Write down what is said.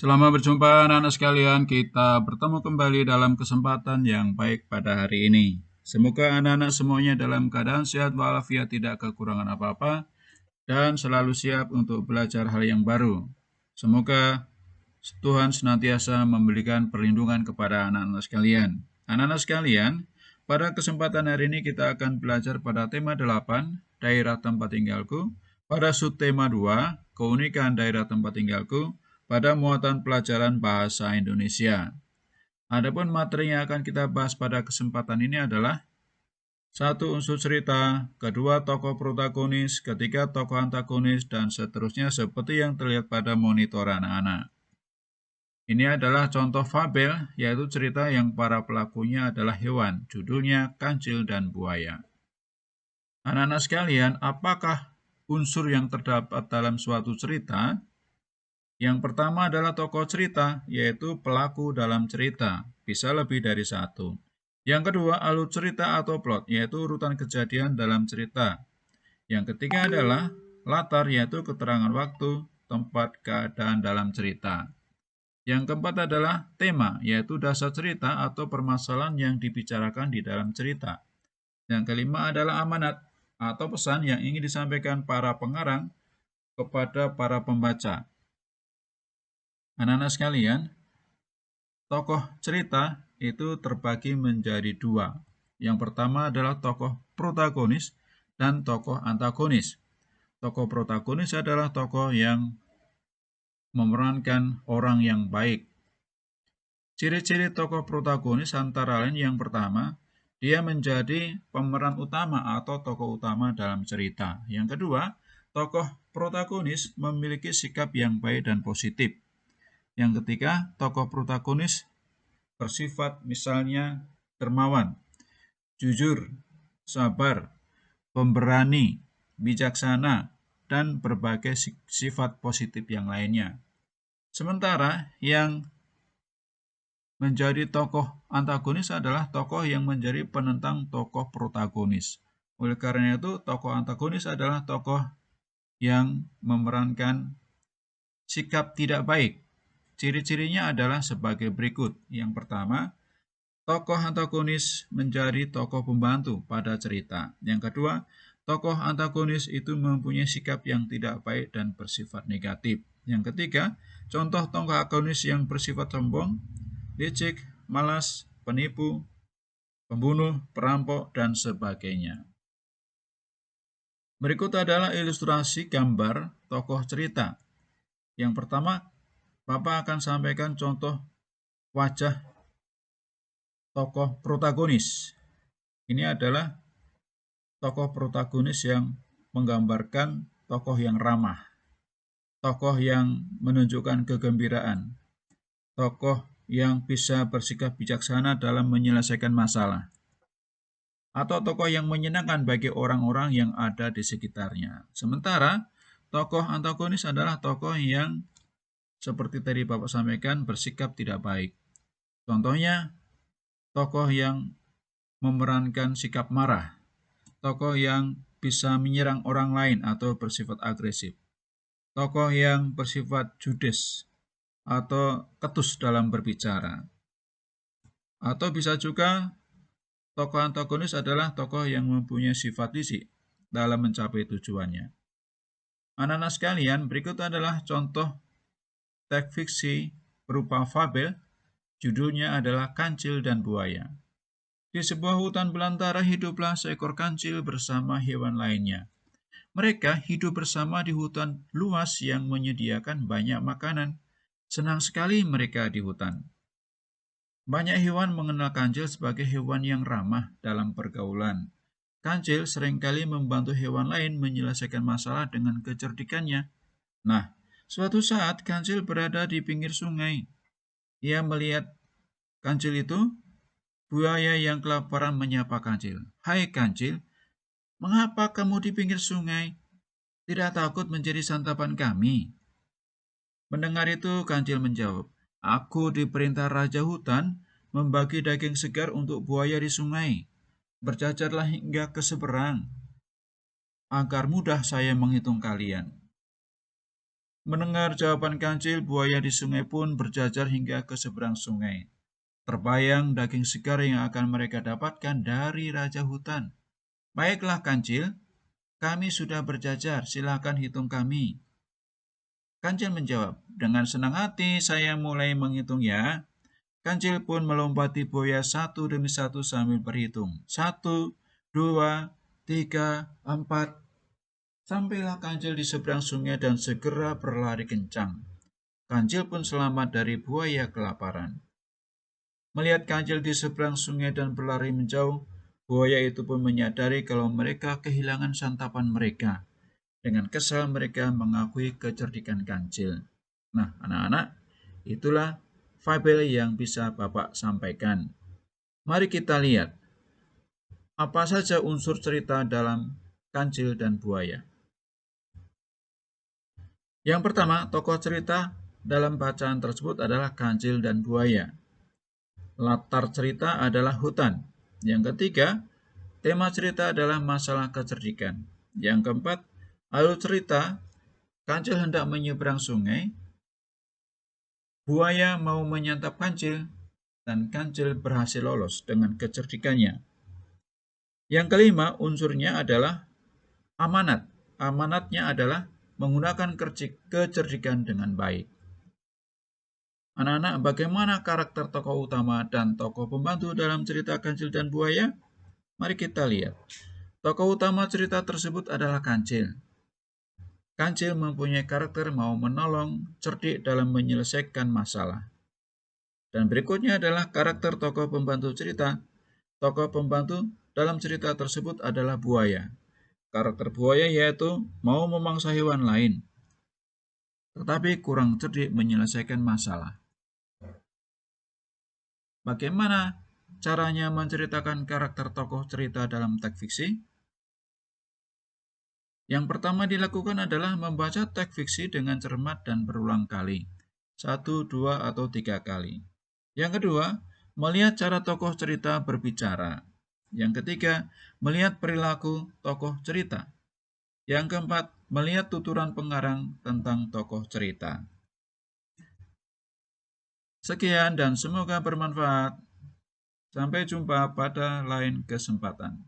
Selamat berjumpa anak-anak sekalian, kita bertemu kembali dalam kesempatan yang baik pada hari ini. Semoga anak-anak semuanya dalam keadaan sehat walafiat, tidak kekurangan apa-apa, dan selalu siap untuk belajar hal yang baru. Semoga Tuhan senantiasa memberikan perlindungan kepada anak-anak sekalian. Anak-anak sekalian, pada kesempatan hari ini kita akan belajar pada tema 8, daerah tempat tinggalku, pada subtema 2, keunikan daerah tempat tinggalku, pada muatan pelajaran bahasa Indonesia. Adapun materi yang akan kita bahas pada kesempatan ini adalah satu, unsur cerita, kedua, tokoh protagonis, ketiga, tokoh antagonis, dan seterusnya seperti yang terlihat pada monitor anak-anak. Ini adalah contoh fabel, yaitu cerita yang para pelakunya adalah hewan. Judulnya Kancil dan Buaya. Anak-anak sekalian, apakah unsur yang terdapat dalam suatu cerita? Yang pertama adalah tokoh cerita, yaitu pelaku dalam cerita. Bisa lebih dari satu. Yang kedua, alur cerita atau plot, yaitu urutan kejadian dalam cerita. Yang ketiga adalah latar, yaitu keterangan waktu, tempat, keadaan dalam cerita. Yang keempat adalah tema, yaitu dasar cerita atau permasalahan yang dibicarakan di dalam cerita. Yang kelima adalah amanat atau pesan yang ingin disampaikan para pengarang kepada para pembaca. Anak-anak sekalian, tokoh cerita itu terbagi menjadi dua. Yang pertama adalah tokoh protagonis dan tokoh antagonis. Tokoh protagonis adalah tokoh yang memerankan orang yang baik. Ciri-ciri tokoh protagonis antara lain yang pertama, dia menjadi pemeran utama atau tokoh utama dalam cerita. Yang kedua, tokoh protagonis memiliki sikap yang baik dan positif. Yang ketiga, tokoh protagonis bersifat misalnya dermawan, jujur, sabar, pemberani, bijaksana, dan berbagai sifat positif yang lainnya. Sementara yang menjadi tokoh antagonis adalah tokoh yang menjadi penentang tokoh protagonis. Oleh karena itu, tokoh antagonis adalah tokoh yang memerankan sikap tidak baik. Ciri-cirinya adalah sebagai berikut. Yang pertama, tokoh antagonis menjadi tokoh pembantu pada cerita. Yang kedua, tokoh antagonis itu mempunyai sikap yang tidak baik dan bersifat negatif. Yang ketiga, contoh tokoh antagonis yang bersifat sombong, licik, malas, penipu, pembunuh, perampok, dan sebagainya. Berikut adalah ilustrasi gambar tokoh cerita. Yang pertama, Bapak akan sampaikan contoh wajah tokoh protagonis. Ini adalah tokoh protagonis yang menggambarkan tokoh yang ramah, tokoh yang menunjukkan kegembiraan, tokoh yang bisa bersikap bijaksana dalam menyelesaikan masalah, atau tokoh yang menyenangkan bagi orang-orang yang ada di sekitarnya. Sementara tokoh antagonis adalah tokoh yang seperti tadi Bapak sampaikan bersikap tidak baik. Contohnya, tokoh yang memerankan sikap marah, tokoh yang bisa menyerang orang lain atau bersifat agresif, tokoh yang bersifat judes atau ketus dalam berbicara. Atau bisa juga tokoh antagonis adalah tokoh yang mempunyai sifat licik dalam mencapai tujuannya. Anak-anak sekalian, berikut adalah contoh teks fiksi berupa fabel, judulnya adalah Kancil dan Buaya. Di sebuah hutan belantara hiduplah seekor kancil bersama hewan lainnya. Mereka hidup bersama di hutan luas yang menyediakan banyak makanan. Senang sekali mereka di hutan. Banyak hewan mengenal kancil sebagai hewan yang ramah dalam pergaulan. Kancil seringkali membantu hewan lain menyelesaikan masalah dengan kecerdikannya. Nah, suatu saat kancil berada di pinggir sungai. Ia melihat kancil itu. Buaya yang kelaparan menyapa kancil. Hai kancil, mengapa kamu di pinggir sungai? Tidak takut menjadi santapan kami? Mendengar itu, kancil menjawab, aku diperintah Raja Hutan membagi daging segar untuk buaya di sungai. Berjajarlah hingga ke seberang, agar mudah saya menghitung kalian. Mendengar jawaban Kancil, buaya di sungai pun berjajar hingga ke seberang sungai. Terbayang daging segar yang akan mereka dapatkan dari Raja Hutan. Baiklah Kancil, kami sudah berjajar, silakan hitung kami. Kancil menjawab, dengan senang hati saya mulai menghitung ya. Kancil pun melompati buaya satu demi satu sambil berhitung. 1, 2, 3, 4. Sampailah Kancil di seberang sungai dan segera berlari kencang. Kancil pun selamat dari buaya kelaparan. Melihat Kancil di seberang sungai dan berlari menjauh, buaya itu pun menyadari kalau mereka kehilangan santapan mereka. Dengan kesal mereka mengakui kecerdikan Kancil. Nah, anak-anak, itulah fabel yang bisa Bapak sampaikan. Mari kita lihat apa saja unsur cerita dalam Kancil dan Buaya. Yang pertama, tokoh cerita dalam bacaan tersebut adalah Kancil dan Buaya. Latar cerita adalah hutan. Yang ketiga, tema cerita adalah masalah kecerdikan. Yang keempat, alur cerita, Kancil hendak menyeberang sungai, buaya mau menyantap Kancil, dan Kancil berhasil lolos dengan kecerdikannya. Yang kelima, unsurnya adalah amanat. Amanatnya adalah menggunakan kecerdikan dengan baik. Anak-anak, bagaimana karakter tokoh utama dan tokoh pembantu dalam cerita Kancil dan Buaya? Mari kita lihat. Tokoh utama cerita tersebut adalah Kancil. Kancil mempunyai karakter mau menolong, cerdik dalam menyelesaikan masalah. Dan berikutnya adalah karakter tokoh pembantu cerita. Tokoh pembantu dalam cerita tersebut adalah buaya. Karakter buaya yaitu mau memangsa hewan lain, tetapi kurang cerdik menyelesaikan masalah. Bagaimana caranya menceritakan karakter tokoh cerita dalam teks fiksi? Yang pertama dilakukan adalah membaca teks fiksi dengan cermat dan berulang kali. 1, 2, atau 3 kali. Yang kedua, melihat cara tokoh cerita berbicara. Yang ketiga, melihat perilaku tokoh cerita. Yang keempat, melihat tuturan pengarang tentang tokoh cerita. Sekian dan semoga bermanfaat. Sampai jumpa pada lain kesempatan.